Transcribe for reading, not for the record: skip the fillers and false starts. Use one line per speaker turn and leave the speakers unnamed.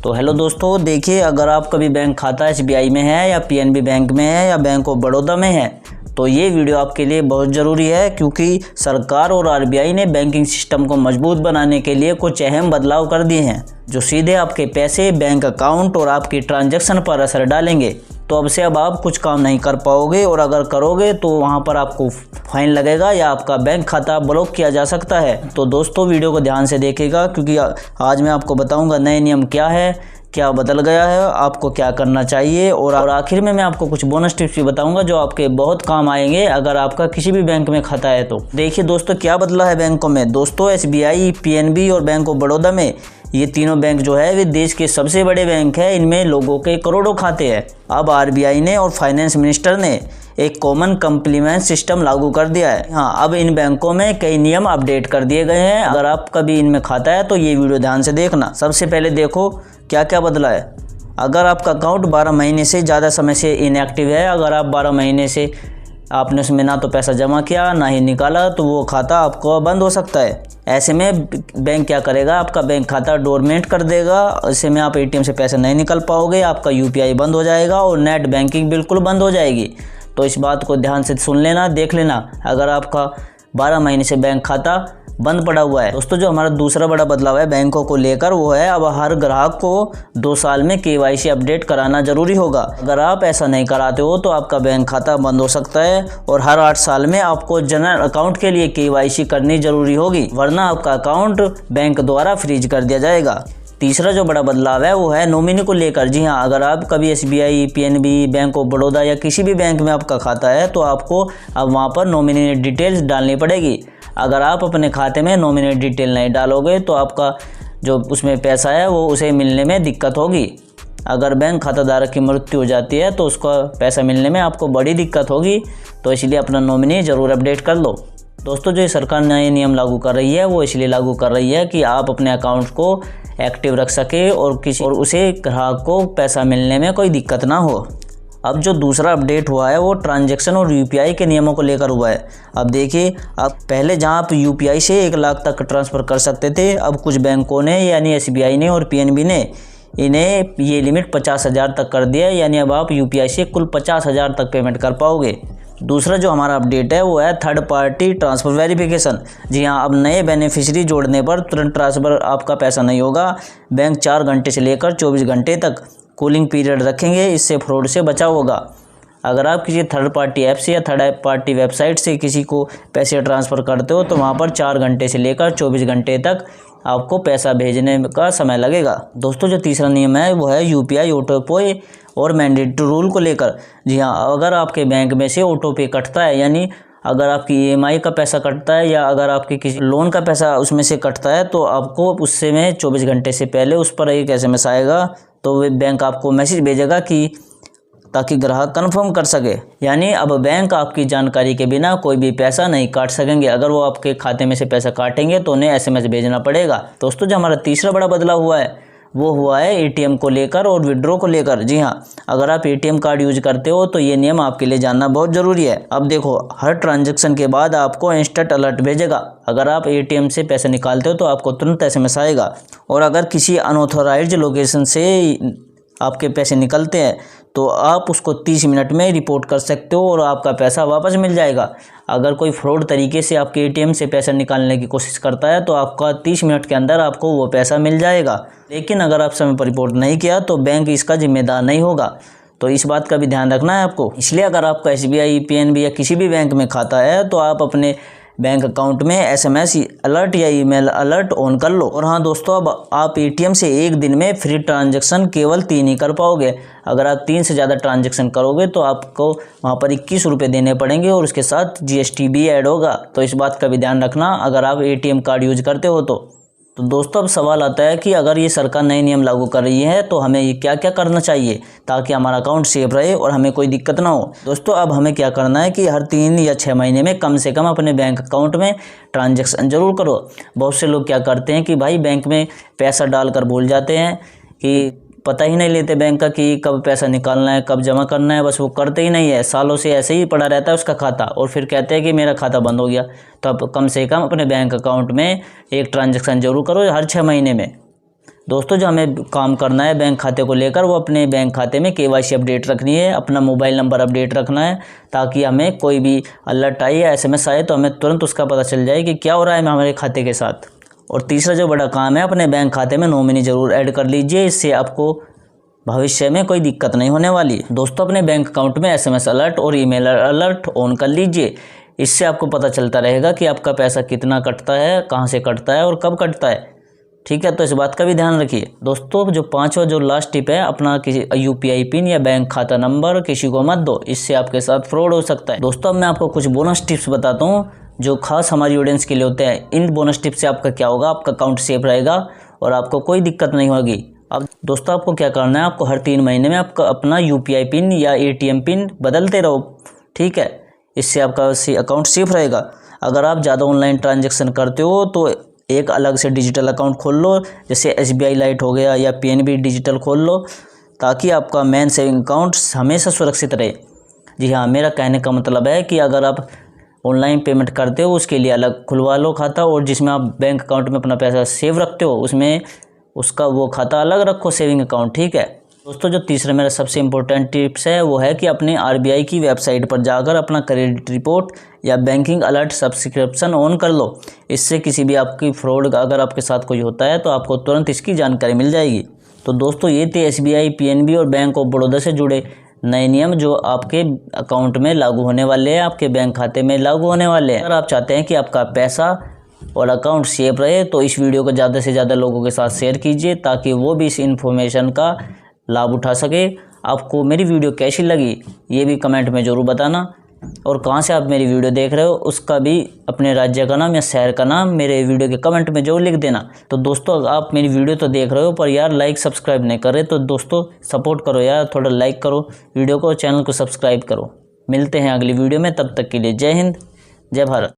तो हेलो दोस्तों, देखिए अगर आप कभी बैंक खाता एसबीआई में है या पीएनबी बैंक में है या बैंक ऑफ बड़ौदा में है तो ये वीडियो आपके लिए बहुत ज़रूरी है, क्योंकि सरकार और आरबीआई ने बैंकिंग सिस्टम को मजबूत बनाने के लिए कुछ अहम बदलाव कर दिए हैं जो सीधे आपके पैसे, बैंक अकाउंट और आपकी ट्रांजैक्शन पर असर डालेंगे। तो अब से अब आप कुछ काम नहीं कर पाओगे और अगर करोगे तो वहाँ पर आपको फाइन लगेगा या आपका बैंक खाता ब्लॉक किया जा सकता है। तो दोस्तों वीडियो को ध्यान से देखिएगा, क्योंकि आज मैं आपको बताऊंगा नए नियम क्या है, क्या बदल गया है, आपको क्या करना चाहिए और आखिर में मैं आपको कुछ बोनस टिप्स भी बताऊंगा जो आपके बहुत काम आएंगे अगर आपका किसी भी बैंक में खाता है। तो देखिए दोस्तों क्या बदला है बैंकों में। दोस्तों एसबीआई, पीएनबी और बैंक ऑफ बड़ौदा में ये तीनों बैंक जो है वे देश के सबसे बड़े बैंक है। इनमें लोगों के करोड़ों खाते हैं। अब आरबीआई ने और फाइनेंस मिनिस्टर ने एक कॉमन कंप्लीमेंट सिस्टम लागू कर दिया है। हाँ, अब इन बैंकों में कई नियम अपडेट कर दिए गए हैं। अगर आपका भी इनमें खाता है तो ये वीडियो ध्यान से देखना। सबसे पहले देखो क्या क्या बदला है। अगर आपका अकाउंट 12 महीने से ज़्यादा समय से इनएक्टिव है, अगर आप 12 महीने से आपने उसमें ना तो पैसा जमा किया ना ही निकाला, तो वो खाता आपको बंद हो सकता है। ऐसे में बैंक क्या करेगा, आपका बैंक खाता डोरमेंट कर देगा। ऐसे में आप एटीएम से पैसे नहीं निकाल पाओगे, आपका यूपीआई बंद हो जाएगा और नेट बैंकिंग बिल्कुल बंद हो जाएगी। तो इस बात को ध्यान से सुन लेना, देख लेना अगर आपका 12 महीने से बैंक खाता बंद पड़ा हुआ है। दोस्तों जो हमारा दूसरा बड़ा बदलाव है बैंकों को लेकर वो है अब हर ग्राहक को 2 साल में केवाईसी अपडेट कराना जरूरी होगा। अगर आप ऐसा नहीं कराते हो तो आपका बैंक खाता बंद हो सकता है और हर 8 साल में आपको जनरल अकाउंट के लिए केवाईसी करनी जरूरी होगी, वरना आपका अकाउंट बैंक द्वारा फ्रीज कर दिया जाएगा। तीसरा जो बड़ा बदलाव है वो है नॉमिनी को लेकर। जी हाँ, अगर आप कभी SBI, PNB, bank of Baroda या किसी भी बैंक में आपका खाता है तो आपको अब वहाँ पर नॉमिनी डिटेल्स डालनी पड़ेगी। अगर आप अपने खाते में नॉमिनी डिटेल नहीं डालोगे तो आपका जो उसमें पैसा है वो उसे मिलने में दिक्कत होगी। अगर बैंक खाताधारक की मृत्यु हो जाती है तो उसका पैसा मिलने में आपको बड़ी दिक्कत होगी। तो इसलिए अपना नॉमिनी ज़रूर अपडेट कर लो। दोस्तों जो सरकार नए नियम लागू कर रही है वो इसलिए लागू कर रही है कि आप अपने अकाउंट को एक्टिव रख सके और उसे ग्राहक को पैसा मिलने में कोई दिक्कत ना हो। अब जो दूसरा अपडेट हुआ है वो ट्रांजैक्शन और यूपीआई के नियमों को लेकर हुआ है। अब देखिए, अब पहले जहां आप यूपीआई से 1 लाख तक ट्रांसफ़र कर सकते थे, अब कुछ बैंकों ने यानी एसबीआई ने और पीएनबी ने इन्हें ये लिमिट 50,000 तक कर दिया है। यानी अब आप यूपीआई से कुल 50,000 तक पेमेंट कर पाओगे। दूसरा जो हमारा अपडेट है वो है थर्ड पार्टी ट्रांसफ़र वेरिफिकेशन। जी हाँ, अब नए बेनिफिशियरी जोड़ने पर तुरंत ट्रांसफ़र आपका पैसा नहीं होगा। बैंक 4 घंटे से लेकर 24 घंटे तक कूलिंग पीरियड रखेंगे, इससे फ्रॉड से बचाव होगा। अगर आप किसी थर्ड पार्टी ऐप से या थर्ड पार्टी वेबसाइट से किसी को पैसे ट्रांसफ़र करते हो तो वहाँ पर 4 घंटे से लेकर 24 घंटे तक आपको पैसा भेजने का समय लगेगा। दोस्तों जो तीसरा नियम है वो है यूपीआई ऑटो पे और मैंडेटरी रूल को लेकर। जी हाँ, अगर आपके बैंक में से ऑटो पे कटता है, यानी अगर आपकी ईएमआई का पैसा कटता है या अगर आपके किसी लोन का पैसा उसमें से कटता है तो आपको उससे में 24 घंटे से पहले उस पर एक SMS आएगा। तो वे बैंक आपको मैसेज भेजेगा कि ताकि ग्राहक कंफर्म कर सके। यानी अब बैंक आपकी जानकारी के बिना कोई भी पैसा नहीं काट सकेंगे। अगर वो आपके खाते में से पैसा काटेंगे तो उन्हें SMS भेजना पड़ेगा। दोस्तों जो हमारा तीसरा बड़ा बदलाव हुआ है वो हुआ है एटीएम को लेकर और विड्रॉ को लेकर। जी हाँ, अगर आप एटीएम कार्ड यूज करते हो तो ये नियम आपके लिए जानना बहुत ज़रूरी है। अब देखो, हर ट्रांजैक्शन के बाद आपको इंस्टेंट अलर्ट भेजेगा। अगर आप एटीएम से पैसे निकालते हो तो आपको तुरंत SMS आएगा। और अगर किसी अनऑथराइज्ड लोकेशन से आपके पैसे निकलते हैं तो आप उसको 30 मिनट में रिपोर्ट कर सकते हो और आपका पैसा वापस मिल जाएगा। अगर कोई फ्रॉड तरीके से आपके एटीएम से पैसा निकालने की कोशिश करता है तो आपका 30 मिनट के अंदर आपको वो पैसा मिल जाएगा। लेकिन अगर आप समय पर रिपोर्ट नहीं किया तो बैंक इसका जिम्मेदार नहीं होगा। तो इस बात का भी ध्यान रखना है आपको। इसलिए अगर आपका एसबीआई, पीएनबी या किसी भी बैंक में खाता है तो आप अपने बैंक अकाउंट में SMS अलर्ट या ईमेल अलर्ट ऑन कर लो। और हाँ दोस्तों, अब आप एटीएम से एक दिन में फ्री ट्रांजैक्शन केवल 3 ही कर पाओगे। अगर आप 3 से ज़्यादा ट्रांजैक्शन करोगे तो आपको वहाँ पर 21 रुपये देने पड़ेंगे और उसके साथ GST भी ऐड होगा। तो इस बात का भी ध्यान रखना अगर आप एटीएम कार्ड यूज करते हो तो दोस्तों अब सवाल आता है कि अगर ये सरकार नए नियम लागू कर रही है तो हमें ये क्या क्या करना चाहिए ताकि हमारा अकाउंट सेफ रहे और हमें कोई दिक्कत ना हो। दोस्तों अब हमें क्या करना है कि हर 3 या 6 महीने में कम से कम अपने बैंक अकाउंट में ट्रांजैक्शन जरूर करो। बहुत से लोग क्या करते हैं कि भाई बैंक में पैसा डालकर भूल जाते हैं, कि पता ही नहीं लेते बैंक का कि कब पैसा निकालना है, कब जमा करना है, बस वो करते ही नहीं है। सालों से ऐसे ही पड़ा रहता है उसका खाता और फिर कहते हैं कि मेरा खाता बंद हो गया। तो अब कम से कम अपने बैंक अकाउंट में एक ट्रांजैक्शन जरूर करो हर 6 महीने में। दोस्तों जो हमें काम करना है बैंक खाते को लेकर, वो अपने बैंक खाते में KYC अपडेट रखनी है, अपना मोबाइल नंबर अपडेट रखना है, ताकि हमें कोई भी अलर्ट आए या SMS आए तो हमें तुरंत उसका पता चल जाए कि क्या हो रहा है हमारे खाते के साथ। और तीसरा जो बड़ा काम है, अपने बैंक खाते में नॉमिनी ज़रूर ऐड कर लीजिए, इससे आपको भविष्य में कोई दिक्कत नहीं होने वाली। दोस्तों अपने बैंक अकाउंट में SMS अलर्ट और ईमेल अलर्ट ऑन कर लीजिए, इससे आपको पता चलता रहेगा कि आपका पैसा कितना कटता है, कहाँ से कटता है और कब कटता है। ठीक है, तो इस बात का भी ध्यान रखिए। दोस्तों जो पांचवा जो लास्ट टिप है, अपना किसी UPI पिन या बैंक खाता नंबर किसी को मत दो, इससे आपके साथ फ्रॉड हो सकता है। दोस्तों अब मैं आपको कुछ बोनस टिप्स बताता हूँ जो खास हमारी ऑडियंस के लिए होते हैं। इन बोनस टिप्स से आपका क्या होगा, आपका अकाउंट सेफ रहेगा और आपको कोई दिक्कत नहीं होगी। अब दोस्तों आपको क्या करना है, आपको हर 3 महीने में आपका अपना UPI पिन या ATM पिन बदलते रहो। ठीक है, इससे आपका अकाउंट सेफ रहेगा। अगर आप ज़्यादा ऑनलाइन ट्रांजैक्शन करते हो तो एक अलग से डिजिटल अकाउंट खोल लो, जैसे SBI लाइट हो गया या PNB डिजिटल खोल लो, ताकि आपका मेन सेविंग अकाउंट हमेशा सुरक्षित रहे। जी हाँ, मेरा कहने का मतलब है कि अगर आप ऑनलाइन पेमेंट करते हो उसके लिए अलग खुलवा लो खाता, और जिसमें आप बैंक अकाउंट में अपना पैसा सेव रखते हो उसमें उसका वो खाता अलग रखो, सेविंग अकाउंट। ठीक है दोस्तों, जो तीसरा मेरा सबसे इम्पोर्टेंट टिप्स है वो है कि अपने RBI की वेबसाइट पर जाकर अपना क्रेडिट रिपोर्ट या बैंकिंग अलर्ट सब्सक्रिप्शन ऑन कर लो। इससे किसी भी आपकी फ्रॉड अगर आपके साथ कोई होता है तो आपको तुरंत इसकी जानकारी मिल जाएगी। तो दोस्तों ये थे SBI, PNB और बैंक ऑफ बड़ौदा से जुड़े नए नियम जो आपके अकाउंट में लागू होने वाले हैं, आपके बैंक खाते में लागू होने वाले हैं। अगर आप चाहते हैं कि आपका पैसा और अकाउंट सेफ रहे तो इस वीडियो को ज़्यादा से ज़्यादा लोगों के साथ शेयर कीजिए, ताकि वो भी इस इन्फॉर्मेशन का लाभ उठा सके। आपको मेरी वीडियो कैसी लगी ये भी कमेंट में ज़रूर बताना, और कहाँ से आप मेरी वीडियो देख रहे हो उसका भी अपने राज्य का नाम या शहर का नाम मेरे वीडियो के कमेंट में ज़रूर लिख देना। तो दोस्तों आप मेरी वीडियो तो देख रहे हो पर यार लाइक सब्सक्राइब नहीं कर रहे, तो दोस्तों सपोर्ट करो यार, थोड़ा लाइक करो वीडियो को, चैनल को सब्सक्राइब करो। मिलते हैं अगली वीडियो में, तब तक के लिए जय हिंद, जय भारत।